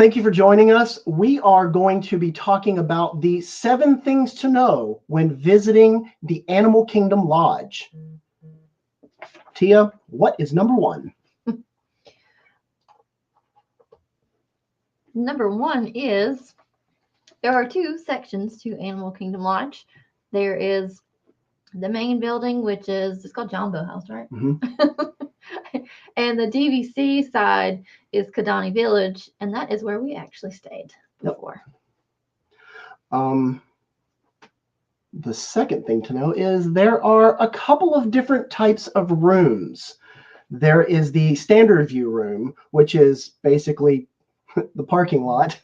Thank you for joining us. We are going to be talking about the 7 things to know when visiting the Animal Kingdom Lodge. Tia, what is number 1? Number 1 is there are 2 sections to Animal Kingdom Lodge. There is the main building, which is it's called Jumbo House, right? And the DVC side is Kidani Village, and that is where we actually stayed before. The second thing to know is there are a couple of different types of rooms. There is the standard view room, which is basically the parking lot,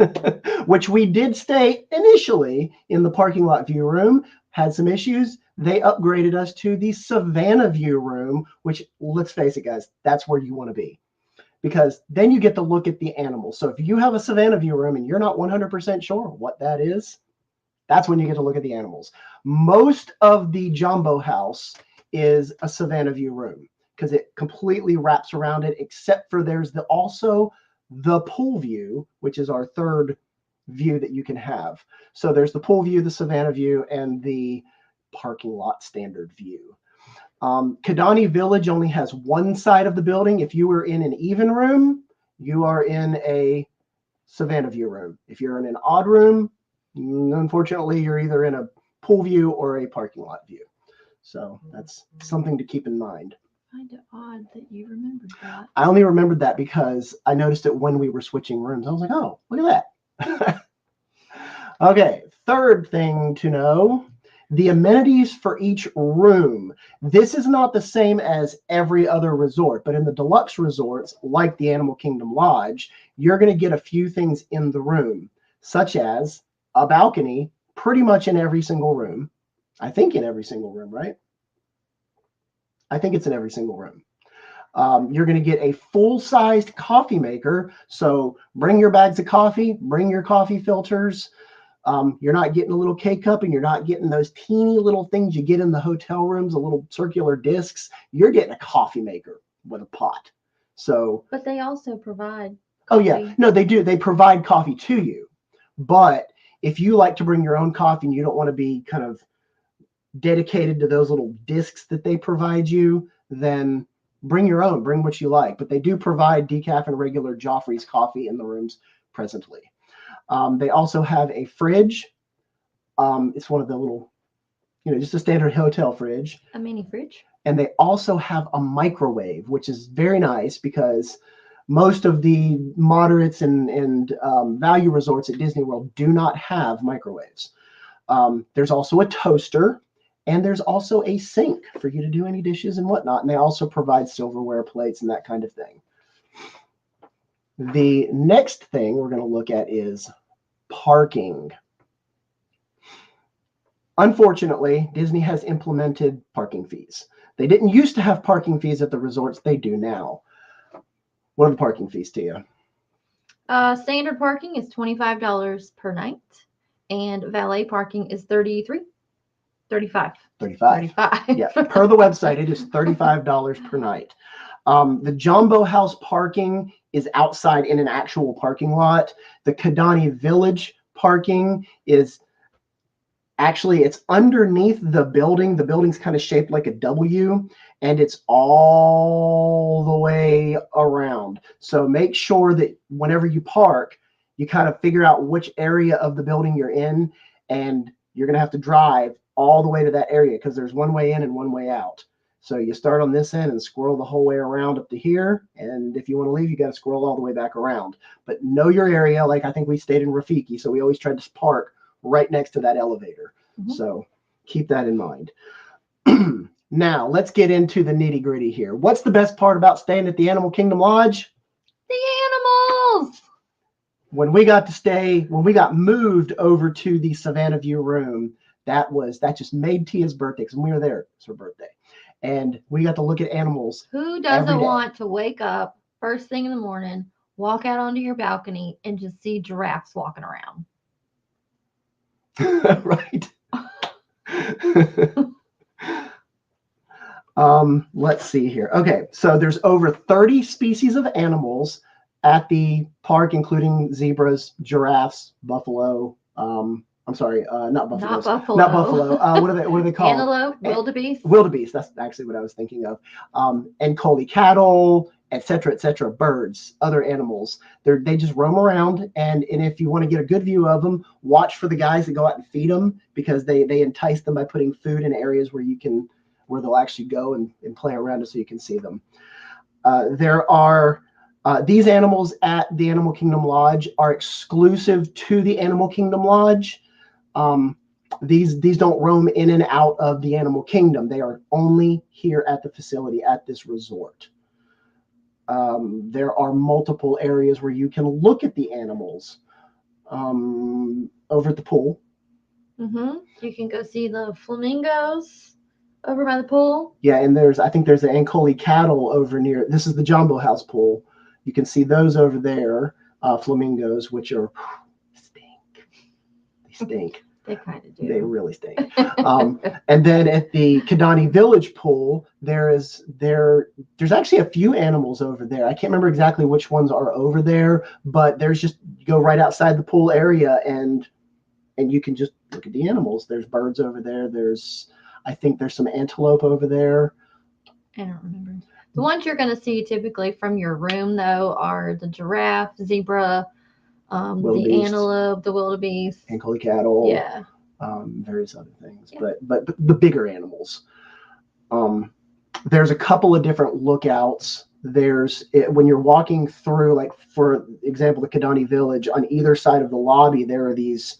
which we did stay initially in the parking lot view room, had some issues. They upgraded us to the Savannah view room, which, let's face it, guys, that's where you want to be, because then you get to look at the animals. So if you have a Savannah view room and you're not 100% sure what that is, that's when you get to look at the animals. Most of the Jumbo House is a Savannah view room because it completely wraps around it, except for there's also the pool view, which is our third view that you can have. So there's the pool view, the Savannah view, and the parking lot standard view. Kidani Village only has one side of the building. If you were in an even room, you are in a Savannah view room. If you're in an odd room, unfortunately, you're either in a pool view or a parking lot view. So that's something to keep in mind. I find it odd that you remembered that. I only remembered that because I noticed it when we were switching rooms. I was like, oh, look at that. Okay, third thing to know, the amenities for each room. This is not the same as every other resort, but in the deluxe resorts, like the Animal Kingdom Lodge, you're going to get a few things in the room, such as a balcony pretty much in every single room. I think in every single room, right? I think it's in every single room. You're going to get a full-sized coffee maker. So bring your bags of coffee, bring your coffee filters. You're not getting a little K-cup, and you're not getting those teeny little things you get in the hotel rooms, the little circular discs. You're getting a coffee maker with a pot. So, but they also provide coffee. Oh, yeah. No, they do. They provide coffee to you. But if you like to bring your own coffee and you don't want to be kind of dedicated to those little discs that they provide you, then bring your own, bring what you like. But they do provide decaf and regular Joffrey's coffee in the rooms presently. They also have a fridge. It's one of the little, just a standard hotel fridge. A mini fridge. And they also have a microwave, which is very nice because most of the moderates and value resorts at Disney World do not have microwaves. There's also a toaster, and there's also a sink for you to do any dishes and whatnot. And they also provide silverware, plates, and that kind of thing. The next thing we're going to look at is parking. Unfortunately, Disney has implemented parking fees. They didn't used to have parking fees at the resorts. They do now. What are the parking fees, Tia? Standard parking is $25 per night, and valet parking is $35. Yeah, per the website, it is $35 per night. The Jumbo House parking is outside in an actual parking lot. The Kidani Village parking is actually, it's underneath the building. The building's kind of shaped like a W, and it's all the way around. So make sure that whenever you park, you kind of figure out which area of the building you're in, and you're going to have to drive all the way to that area because there's one way in and one way out. So you start on this end and scroll the whole way around up to here. And if you want to leave, you got to scroll all the way back around. But know your area. Like I think we stayed in Rafiki, so we always tried to park right next to that elevator. Mm-hmm. So keep that in mind. Now, let's get into the nitty gritty here. What's the best part about staying at the Animal Kingdom Lodge? The animals! When we got moved over to the Savannah View room, that just made Tia's birthday because when we were there, it's her birthday. And we got to look at animals. Who doesn't want to wake up first thing in the morning, walk out onto your balcony, and just see giraffes walking around? Right. Let's see here. Okay, so there's over 30 species of animals at the park, including zebras, giraffes, buffalo. I'm sorry, not buffaloes. Not buffalo. Not buffalo. What are they called? Antelope, wildebeest. Wildebeest. That's actually what I was thinking of. And collie cattle, etc., etc. Birds, other animals. They just roam around, and if you want to get a good view of them, watch for the guys that go out and feed them, because they entice them by putting food in areas where they'll actually go and play around it so you can see them. There are these animals at the Animal Kingdom Lodge are exclusive to the Animal Kingdom Lodge. These don't roam in and out of the Animal Kingdom. They are only here at the facility, at this resort. There are multiple areas where you can look at the animals over at the pool. You can go see the flamingos over by the pool. Yeah, and I think there's the Ankoli cattle over near. This is the Jumbo House pool. You can see those over there, flamingos, which are stink. They stink. They kind of do. They really stink. And then at the Kidani Village pool, there's actually a few animals over there. I can't remember exactly which ones are over there, but there's just, you go right outside the pool area and you can just look at the animals. There's birds over there. I think there's some antelope over there. I don't remember. The ones you're going to see typically from your room, though, are the giraffe, zebra, the antelope, the wildebeest, Ankoli cattle. Yeah. Various other things, Yeah. but the bigger animals. There's a couple of different lookouts. When you're walking through, like for example, the Kidani Village, on either side of the lobby, there are these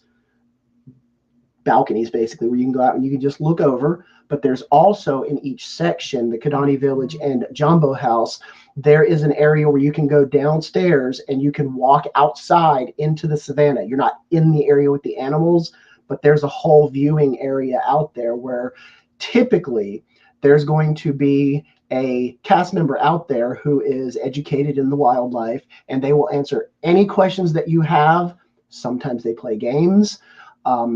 balconies basically where you can go out and you can just look over. But there's also in each section, the Kidani Village and Jumbo House, there is an area where you can go downstairs and you can walk outside into the savannah. You're not in the area with the animals, but there's a whole viewing area out there where typically there's going to be a cast member out there who is educated in the wildlife, and they will answer any questions that you have. Sometimes they play games.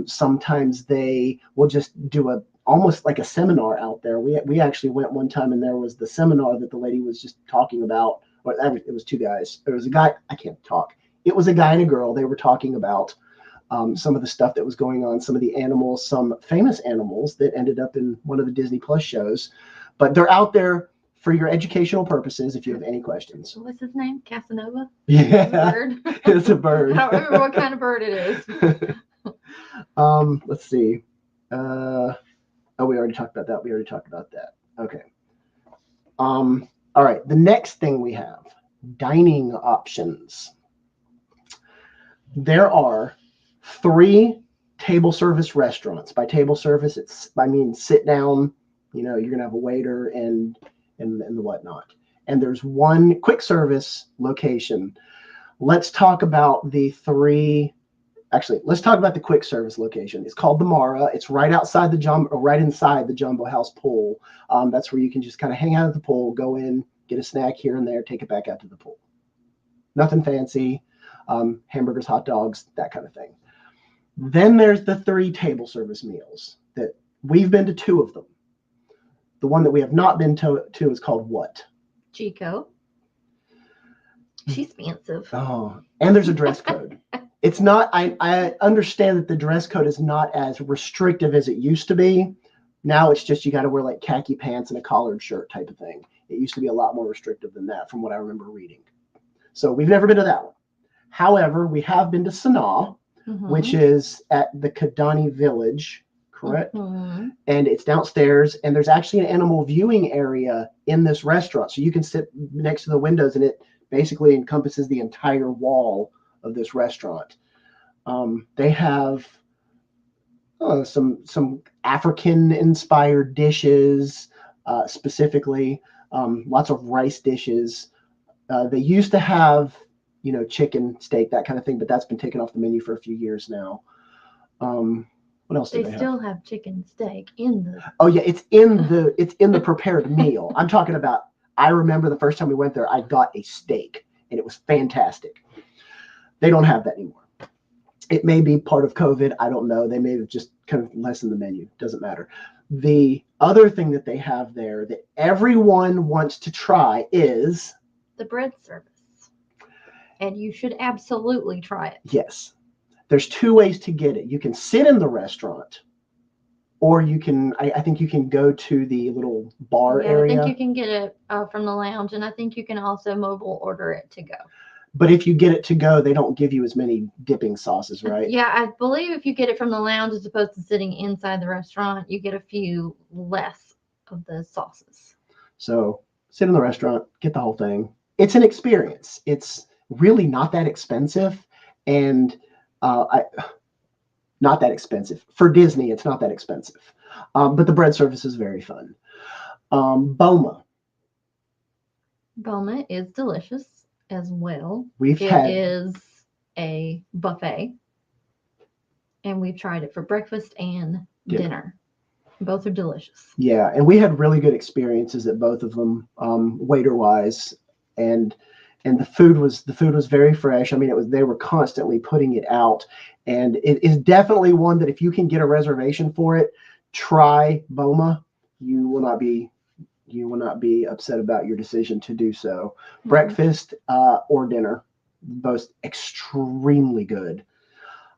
Sometimes they will just do almost like a seminar out there. We actually went one time and there was the seminar that the lady was just talking about. It was two guys. There was a guy, I can't talk. It was a guy and a girl. They were talking about some of the stuff that was going on, some of the animals, some famous animals that ended up in one of the Disney Plus shows. But they're out there for your educational purposes if you have any questions. What's his name? Casanova? Yeah. Bird? It's a bird. I don't remember what kind of bird it is. Let's see. We already talked about that. Okay. All right. The next thing we have, dining options. There are 3 table service restaurants. By table service, I mean sit down. You're gonna have a waiter and the whatnot. And there's 1 quick service location. Let's talk about the 3. Actually, let's talk about the quick service location. It's called the Mara. It's right outside right inside the Jumbo House pool. That's where you can just kind of hang out at the pool, go in, get a snack here and there, take it back out to the pool. Nothing fancy. Hamburgers, hot dogs, that kind of thing. Then there's the 3 table service meals that we've been to 2 of them. The one that we have not been to is called what? Jiko. She's expensive. Oh, and there's a dress code. It's not, I understand that the dress code is not as restrictive as it used to be. Now it's just you got to wear like khaki pants and a collared shirt type of thing. It used to be a lot more restrictive than that from what I remember reading. So we've never been to that one. However, we have been to Sanaa, which is at the Kidani Village, correct? And it's downstairs, and there's actually an animal viewing area in this restaurant. So you can sit next to the windows, and it basically encompasses the entire wall of this restaurant. They have some African-inspired dishes, specifically lots of rice dishes. They used to have, chicken, steak, that kind of thing, but that's been taken off the menu for a few years now. What else do they still have chicken steak in the. Oh yeah, it's in the prepared meal. I'm talking about. I remember the first time we went there, I got a steak, and it was fantastic. They don't have that anymore. It may be part of COVID. I don't know. They may have just kind of lessened the menu. Doesn't matter. The other thing that they have there that everyone wants to try is the bread service. And you should absolutely try it. Yes. There's two ways to get it. You can sit in the restaurant, or you can, I think you can go to the little bar Yeah, area. I think you can get it from the lounge, and I think you can also mobile order it to go. But if you get it to go, they don't give you as many dipping sauces, right? Yeah, I believe if you get it from the lounge as opposed to sitting inside the restaurant, you get a few less of the sauces. So sit in the restaurant, get the whole thing. It's an experience. It's really not that expensive, and not that expensive for Disney. It's not that expensive, but the bread service is very fun. Boma. Boma is delicious as well. We've It had is a buffet, and we've tried it for breakfast and dinner. Both are delicious. Yeah, and we had really good experiences at both of them, waiter wise, and the food was very fresh. I mean, they were constantly putting it out, and it is definitely one that if you can get a reservation for it, try Boma. You will not be upset about your decision to do so. Mm-hmm. Breakfast or dinner, both extremely good.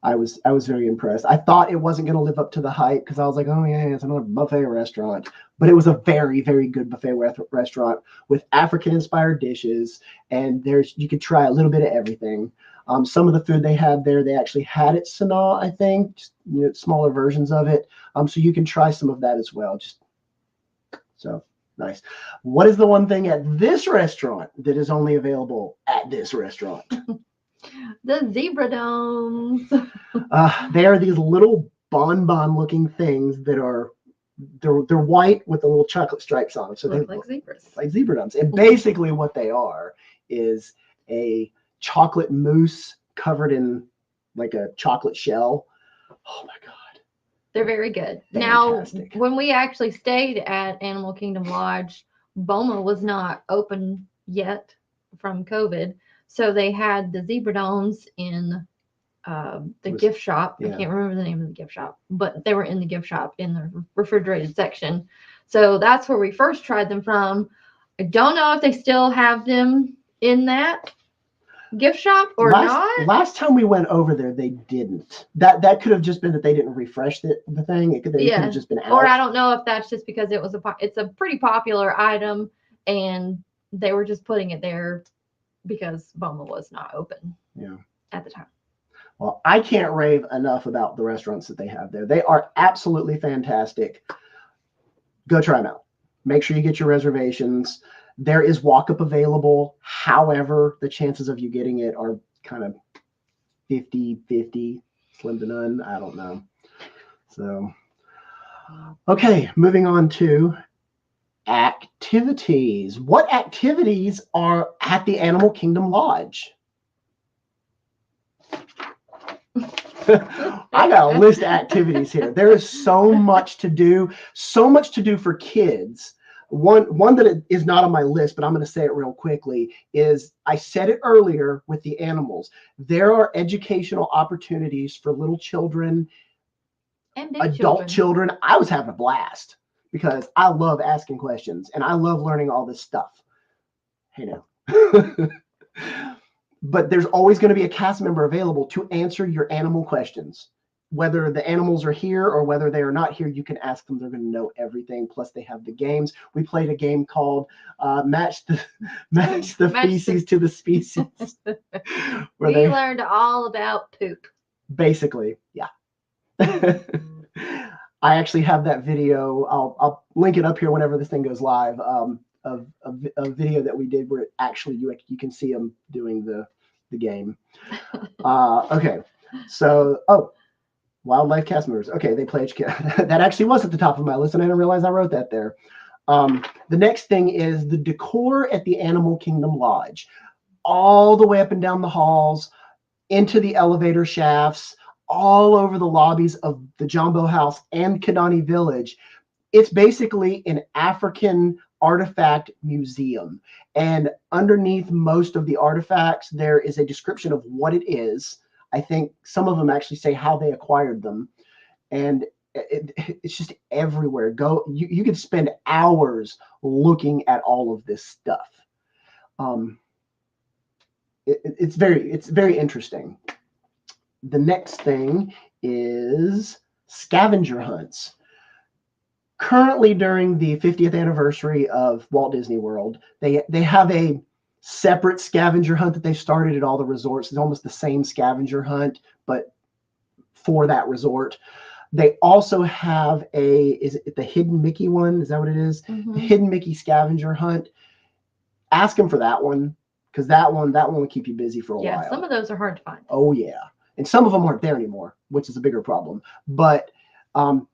I was very impressed. I thought it wasn't going to live up to the hype because I was like, oh yeah, it's another buffet restaurant. But it was a very, very good buffet restaurant with African-inspired dishes, and you could try a little bit of everything. Some of the food they had there, they actually had at Sanaa, I think, just, smaller versions of it. So you can try some of that as well. So nice. What is the one thing at this restaurant that is only available at this restaurant? The zebra domes. They are these little bonbon looking things that are they're white with the little chocolate stripes on them. So they look like zebras. Like zebra domes. And basically what they are is a chocolate mousse covered in like a chocolate shell. Oh my God. They're very good. Fantastic. Now, when we actually stayed at Animal Kingdom Lodge, Boma was not open yet from COVID. So they had the zebra domes in the gift shop. Yeah. I can't remember the name of the gift shop, but they were in the gift shop in the refrigerated section. So that's where we first tried them from. I don't know if they still have them in that gift shop or not. Last time we went over there, they didn't. That could have just been that they didn't refresh the thing. It could have just been out. Or I don't know if that's just because it's a pretty popular item and they were just putting it there because Boma was not open at the time. Well, I can't rave enough about the restaurants that they have there. They are absolutely fantastic. Go try them out. Make sure you get your reservations. There is walk-up available. However, the chances of you getting it are kind of 50-50, slim to none. I don't know. So, okay, moving on to activities. What activities are at the Animal Kingdom Lodge? I got a list of activities here. There is so much to do for kids. One that is not on my list, but I'm going to say it real quickly, is I said it earlier with the animals. There are educational opportunities for little children and adult children. I was having a blast because I love asking questions and I love learning all this stuff. Hey now. But there's always going to be a cast member available to answer your animal questions. Whether the animals are here or whether they are not here, you can ask them. They're going to know everything. Plus, they have the games. We played a game called Match the Feces to the Species. We learned all about poop. Basically, yeah. I actually have that video. I'll link it up here whenever this thing goes live. Of a video that we did where actually you can see them doing the game. Okay, so wildlife cast members. Okay, they play that actually was at the top of my list, and I didn't realize I wrote that there. The next thing is the decor at the Animal Kingdom Lodge, all the way up and down the halls, into the elevator shafts, all over the lobbies of the Jambo House and Kidani Village. It's basically an African artifact museum, and underneath most of the artifacts there is a description of what it is. I think some of them actually say how they acquired them, and it's just everywhere. You could spend hours looking at all of this stuff. it's very interesting. The next thing is scavenger hunts. Currently, during the 50th anniversary of Walt Disney World, they have a separate scavenger hunt that they started at all the resorts. It's almost the same scavenger hunt, but for that resort. They also have is it the Hidden Mickey one? Is that what it is? The Hidden Mickey scavenger hunt. Ask them for that one, because that one will keep you busy for a while. Yeah, some of those are hard to find. Oh yeah, and some of them aren't there anymore, which is a bigger problem. But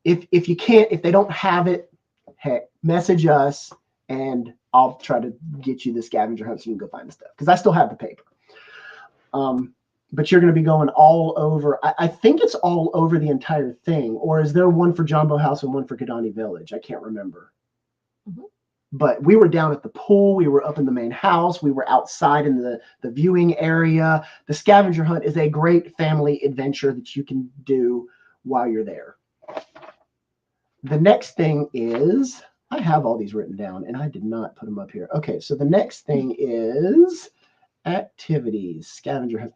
if you can't, if they don't have it, heck, message us and I'll try to get you the scavenger hunt so you can go find the stuff, because I still have the paper. But you're going to be going all over. I think it's all over the entire thing, or is there one for Jumbo House and one for Kidani Village? I can't remember. But we were down at the pool. We were up in the main house. We were outside in the viewing area. The scavenger hunt is a great family adventure that you can do while you're there. The next thing is, I have all these written down and I did not put them up here. Okay, so the next thing is activities, scavenger hunt.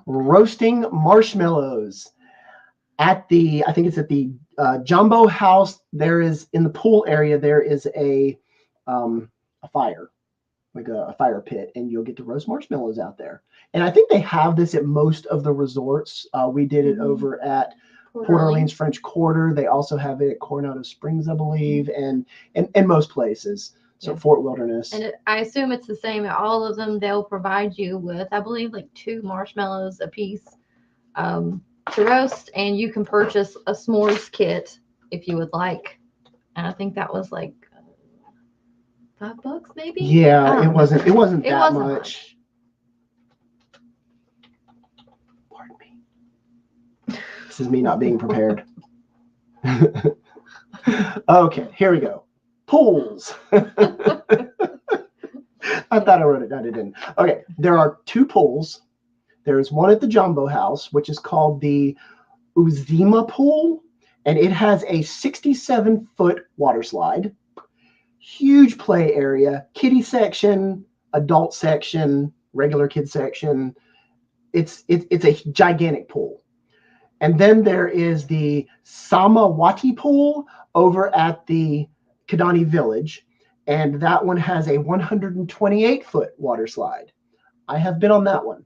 Roasting marshmallows at the, I think it's at the Jumbo House. There is, in the pool area, there is a fire, like a fire pit, and you'll get to roast marshmallows out there. And I think they have this at most of the resorts. We did it over at Port Orleans French Quarter. They also have it at Coronado Springs, I believe, and most places. So Fort Wilderness. And I assume it's the same at all of them. They'll provide you with, I believe, like 2 marshmallows a piece to roast, and you can purchase a s'mores kit if you would like. And I think that was like $5 maybe. Yeah, it wasn't that much. Pardon me. This is me not being prepared. Okay, here we go. Pools. I thought I wrote it. I didn't. Okay, there are 2 pools. There's one at the Jumbo House, which is called the Uzima Pool, and it has a 67-foot water slide. Huge play area, kiddie section, adult section, regular kid section. It's a gigantic pool. And then there is the Samawati Pool over at the Kidani Village, and that one has a 128-foot water slide. I have been on that one,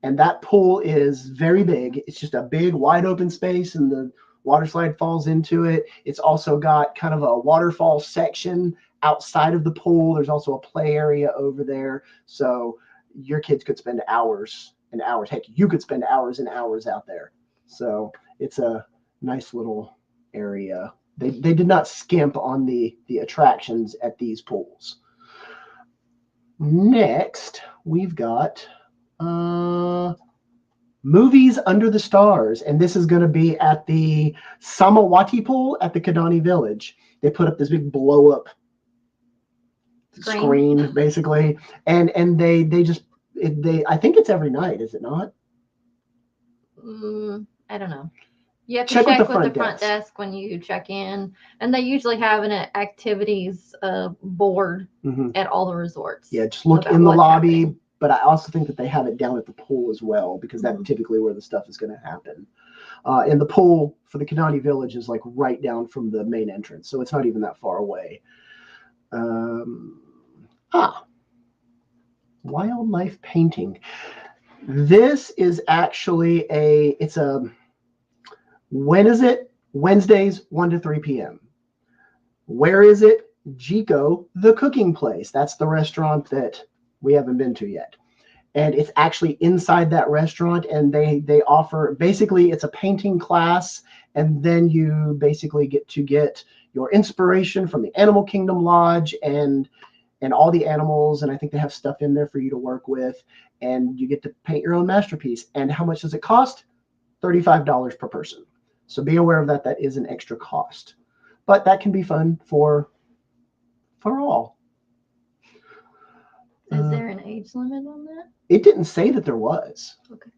and that pool is very big. It's just a big wide open space, and the water slide falls into it. It's also got kind of a waterfall section outside of the pool. There's also a play area over there, so your kids could spend hours and hours. Heck, you could spend hours and hours out there. So it's a nice little area. They did not skimp on the attractions at these pools. Next, we've got movies under the stars, and this is going to be at the Samawati Pool at the Kidani Village. They put up this big blow up screen basically, and they I think it's every night, is it not? I don't know. You have to check with the front desk when you check in, and they usually have an activities board at all the resorts. Yeah, just look in the lobby, happening. But I also think that they have it down at the pool as well, because that's typically where the stuff is going to happen. And the pool for the Kidani Village is like right down from the main entrance, so it's not even that far away. Wildlife painting. This is actually when is it? Wednesdays, 1 to 3 p.m. Where is it? Jiko, the cooking place. That's the restaurant that we haven't been to yet. And it's actually inside that restaurant, and they offer, basically it's a painting class, and then you basically get your inspiration from the Animal Kingdom Lodge and all the animals, and I think they have stuff in there for you to work with, and you get to paint your own masterpiece. And how much does it cost? $35 per person. So be aware of that. That is an extra cost, but that can be fun for all. Is there an age limit on that? It didn't say that there was. Okay.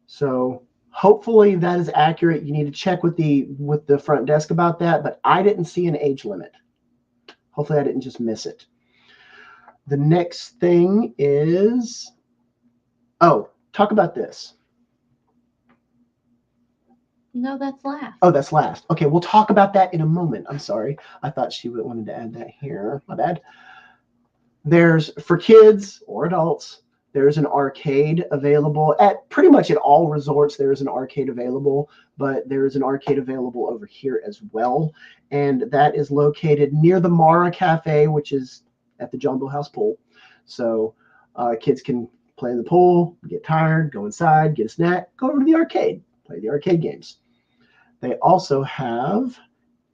So hopefully that is accurate. You need to check with the front desk about that, but I didn't see an age limit. Hopefully I didn't just miss it. The next thing is, talk about this. No, that's last. Oh, that's last. Okay, we'll talk about that in a moment. I'm sorry. I thought she wanted to add that here. My bad. There's, for kids or adults, there's an arcade available at pretty much at all resorts. There is an arcade available, but there is an arcade available over here as well. And that is located near the Mara Cafe, which is at the Jumbo House pool. So kids can play in the pool, get tired, go inside, get a snack, go over to the arcade, play the arcade games. They also have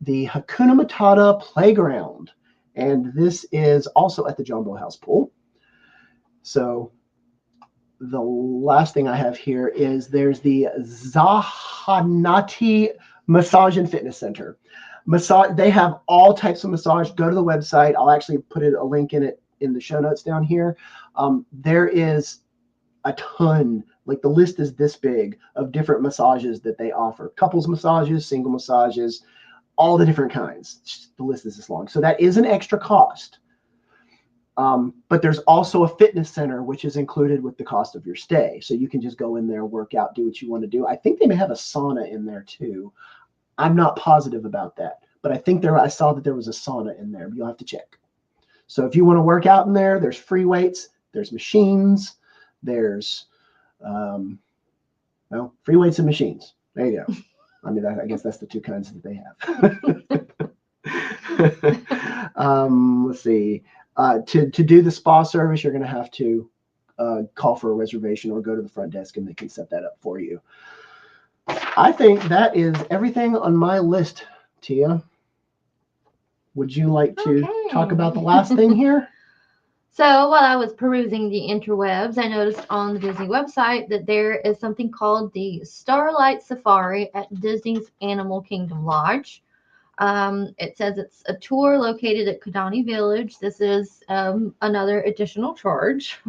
the Hakuna Matata Playground, and this is also at the Jumbo House pool. So the last thing I have here is there's the Zahanati Massage and Fitness Center. They have all types of massage. Go to the website. I'll actually put a link in it in the show notes down here. There is a ton, like the list is this big, of different massages that they offer. Couples massages, single massages, all the different kinds. The list is this long. So that is an extra cost. But there's also a fitness center, which is included with the cost of your stay. So you can just go in there, work out, do what you want to do. I think they may have a sauna in there too. I'm not positive about that, but I think I saw that there was a sauna in there. But you'll have to check. So if you want to work out in there, there's free weights, there's machines, there's free weights and machines. There you go. I mean, I guess that's the two kinds that they have. Let's see. To do the spa service, you're going to have to call for a reservation or go to the front desk and they can set that up for you. I think that is everything on my list, Tia. Would you like to talk about the last thing here? So while I was perusing the interwebs, I noticed on the Disney website that there is something called the Starlight Safari at Disney's Animal Kingdom Lodge. It says it's a tour located at Kidani Village. This is another additional charge.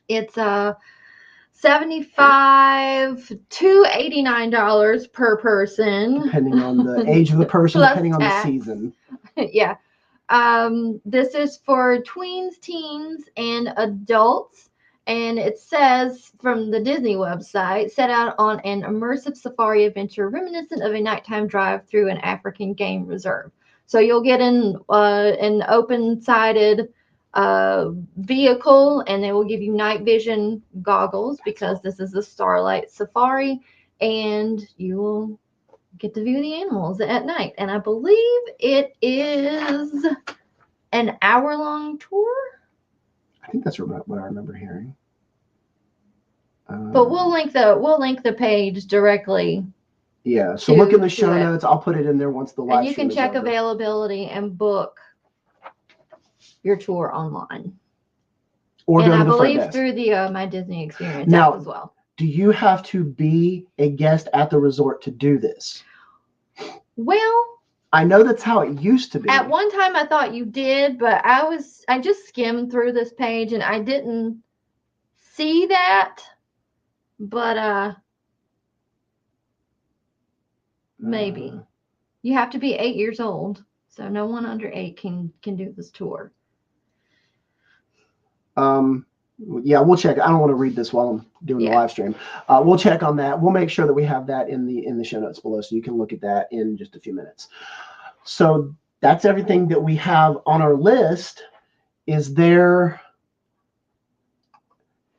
It's $75 to $89 per person, depending on the age of the person, depending on tax. the season. Yeah. This is for tweens, teens, and adults. And it says from the Disney website, set out on an immersive safari adventure reminiscent of a nighttime drive through an African game reserve. So you'll get in an open-sided vehicle, and they will give you night vision goggles because this is the Starlight Safari, and you will get to view the animals at night. And I believe it is an hour-long tour. I think that's what I remember hearing. But we'll link the page directly. Yeah, so look in the show notes. I'll put it in there once the live and you stream can check is over. availability and book your tour online. Or and go to I the front believe desk. through the My Disney Experience Now, app as well. Do you have to be a guest at the resort to do this? Well, I know that's how it used to be. At one time I thought you did, but I just skimmed through this page and I didn't see that. But maybe. You have to be 8 years old. So no one under 8 can do this tour. Yeah, we'll check. I don't want to read this while I'm doing the live stream. We'll check on that. We'll make sure that we have that in the show notes below, so you can look at that in just a few minutes. So that's everything that we have on our list. Is there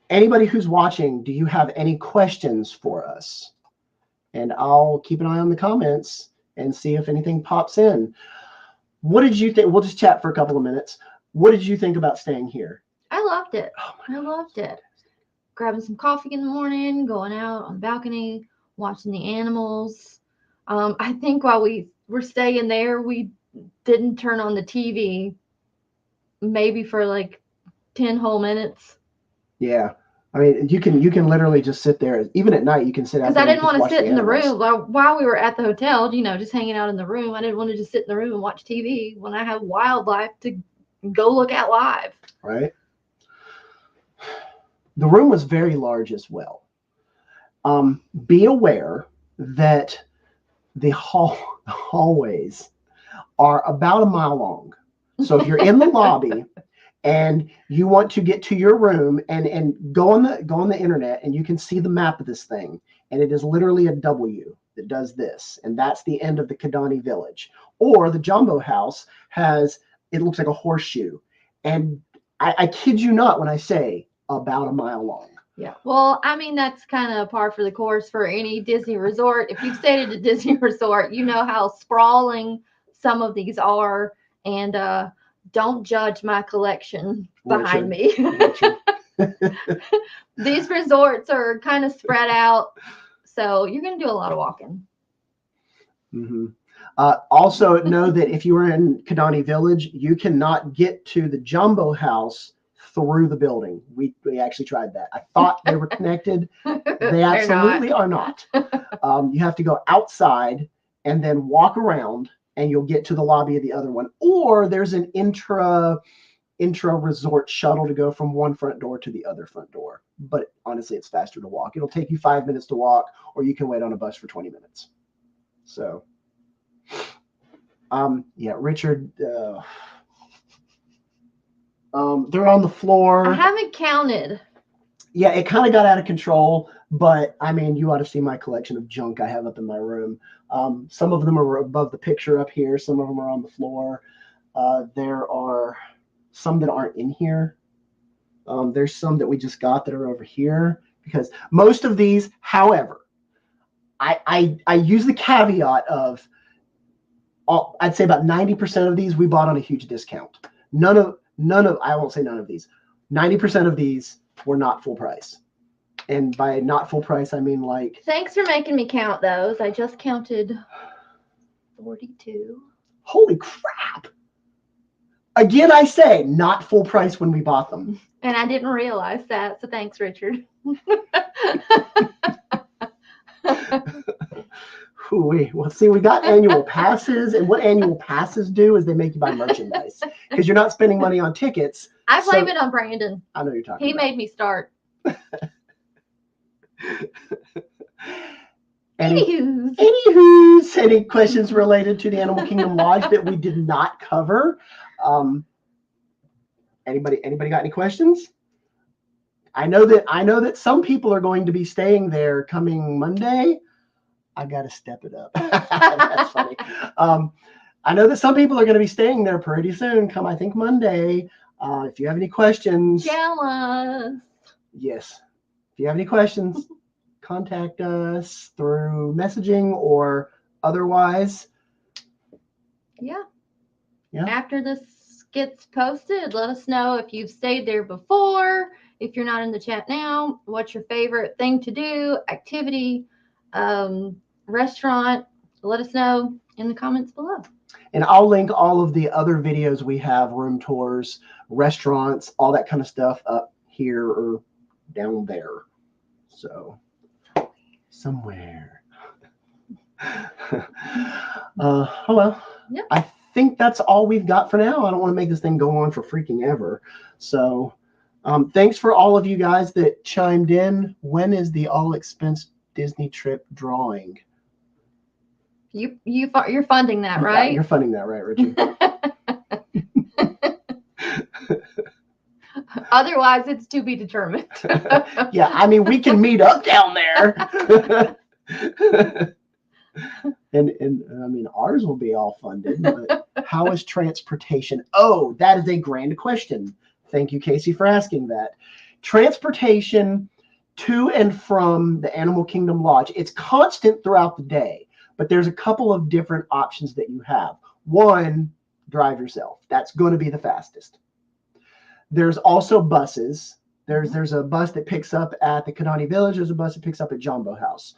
anybody who's watching? Do you have any questions for us? And I'll keep an eye on the comments and see if anything pops in. What did you think? We'll just chat for a couple of minutes. What did you think about staying here? I loved it. I loved it. Grabbing some coffee in the morning, going out on the balcony, watching the animals. I think while we were staying there, we didn't turn on the TV maybe for like 10 whole minutes. Yeah. I mean, you can literally just sit there. Even at night, you can sit out there. Because I didn't want to sit in the room while we were at the hotel, just hanging out in the room. I didn't want to just sit in the room and watch TV when I have wildlife to go look at live. Right. The room was very large as well. Be aware that the hallways are about a mile long. So if you're in the lobby and you want to get to your room and go on the internet, and you can see the map of this thing, and it is literally a W that does this, and that's the end of the Kidani village. Or the Jumbo House it looks like a horseshoe, and I kid you not when I say about a mile long. Yeah. Well, I mean, that's kind of par for the course for any Disney resort. If you've stayed at a Disney resort, you know how sprawling some of these are. And don't judge my collection behind me. These resorts are kind of spread out. So you're going to do a lot of walking. Mm-hmm. Also, know that if you are in Kidani Village, you cannot get to the Jumbo House through the building. We actually tried that. I thought they were connected. They absolutely are not. You have to go outside and then walk around, and you'll get to the lobby of the other one. Or there's an intra resort shuttle to go from one front door to the other front door. But honestly, it's faster to walk. It'll take you 5 minutes to walk, or you can wait on a bus for 20 minutes. So, yeah, Richard, they're on the floor. I haven't counted. Yeah, it kind of got out of control, but I mean, you ought to see my collection of junk I have up in my room. Some of them are above the picture up here. Some of them are on the floor. There are some that aren't in here. There's some that we just got that are over here, because most of these, however, I use the caveat of, I'd say about 90% of these we bought on a huge discount. None of, I won't say none of these. 90% of these were not full price. And by not full price, I mean like... Thanks for making me count those. I just counted 42. Holy crap. Again, I say not full price when we bought them. And I didn't realize that. So thanks, Richard. Well, see, we got annual passes, and what annual passes do is they make you buy merchandise because you're not spending money on tickets. I blame it on Brandon. I know you're talking. He made me start. Anywho's, any questions related to the Animal Kingdom Lodge that we did not cover? Anybody got any questions? I know that some people are going to be staying there coming Monday. I got to step it up. That's funny. I know that some people are going to be staying there pretty soon. Come, I think Monday. If you have any questions, jealous. Yes. If you have any questions, contact us through messaging or otherwise. Yeah. After this gets posted, let us know if you've stayed there before. If you're not in the chat now, what's your favorite thing to do, activity, restaurant? Let us know in the comments below. And I'll link all of the other videos we have, room tours, restaurants, all that kind of stuff up here or down there. So somewhere. Oh well. Yep. I think that's all we've got for now. I don't want to make this thing go on for freaking ever. So thanks for all of you guys that chimed in. When is the all expense Disney trip drawing? You're funding that, right? Yeah, you're funding that, right, Richie? Otherwise, it's to be determined. Yeah, I mean, we can meet up down there. and I mean, ours will be all funded. But how is transportation? Oh, that is a grand question. Thank you, Casey, for asking that. Transportation to and from the Animal Kingdom Lodge, it's constant throughout the day, but there's a couple of different options that you have. One, drive yourself. That's going to be the fastest. There's also buses. There's a bus that picks up at the Kidani Village. There's a bus that picks up at Jumbo House.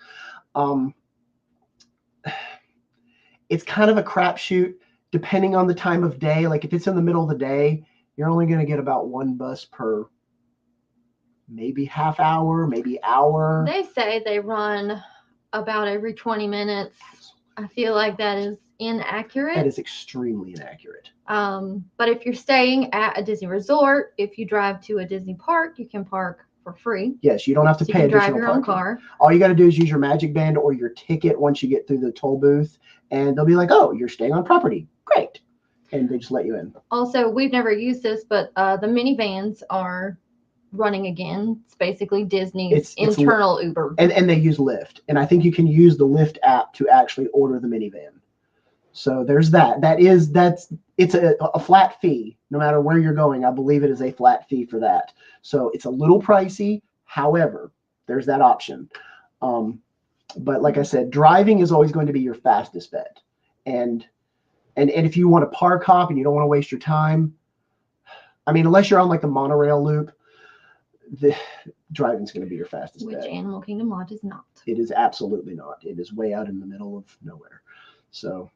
It's kind of a crapshoot depending on the time of day. Like if it's in the middle of the day, you're only going to get about one bus per maybe half hour, maybe hour. They say they run about every 20 minutes. I feel like that is inaccurate. That is extremely inaccurate. But if you're staying at a Disney resort, if you drive to a Disney park, you can park for free. Yes, you don't have to pay additional drive your own car. All you got to do is use your Magic Band or your ticket once you get through the toll booth, and they'll be like, "Oh, you're staying on property. Great." and they just let you in. Also, we've never used this, but the minivans are running again. It's basically Disney's It's internal Uber. And they use Lyft. And I think you can use the Lyft app to actually order the minivan. So there's that. It's a flat fee. No matter where you're going, I believe it is a flat fee for that. So it's a little pricey. However, there's that option. But like I said, driving is always going to be your fastest bet. And if you want to park hop and you don't want to waste your time, I mean, unless you're on like the monorail loop, the driving's going to be your fastest Which bet. Animal Kingdom Lodge is not. It is absolutely not. It is way out in the middle of nowhere. So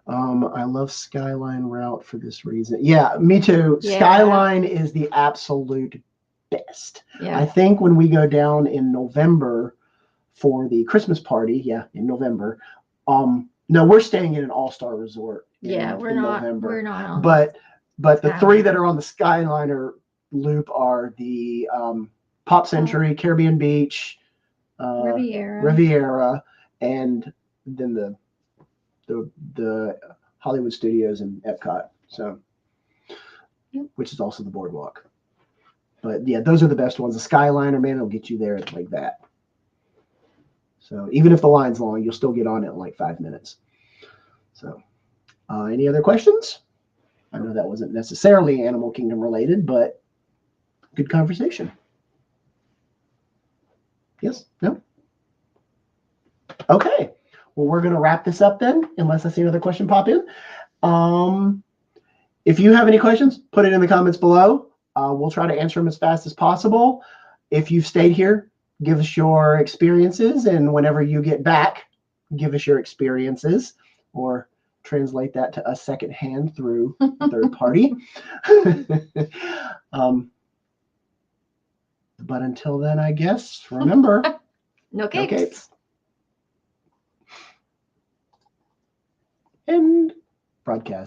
I love Skyline route for this reason. Yeah, me too. Yeah. Skyline is the absolute best. Yeah. I think when we go down in November for the Christmas party, in November. No, we're staying in an all-star resort. We're not. November. We're not on. But the Skyliner. 3 that are on the Skyliner loop are the Pop Century, Caribbean Beach, Riviera, and then the Hollywood Studios and Epcot. So, which is also the boardwalk. But yeah, those are the best ones. The Skyliner, man, it'll get you there like that. So even if the line's long, you'll still get on it in like 5 minutes. So, any other questions? I know that wasn't necessarily Animal Kingdom related, but good conversation. Yes? No? Okay. Well, we're going to wrap this up then, unless I see another question pop in. If you have any questions, put it in the comments below. We'll try to answer them as fast as possible. If you've stayed here, give us your experiences, and whenever you get back, give us your experiences, or translate that to us secondhand through a third party. But until then, I guess, remember, No capes. And broadcast.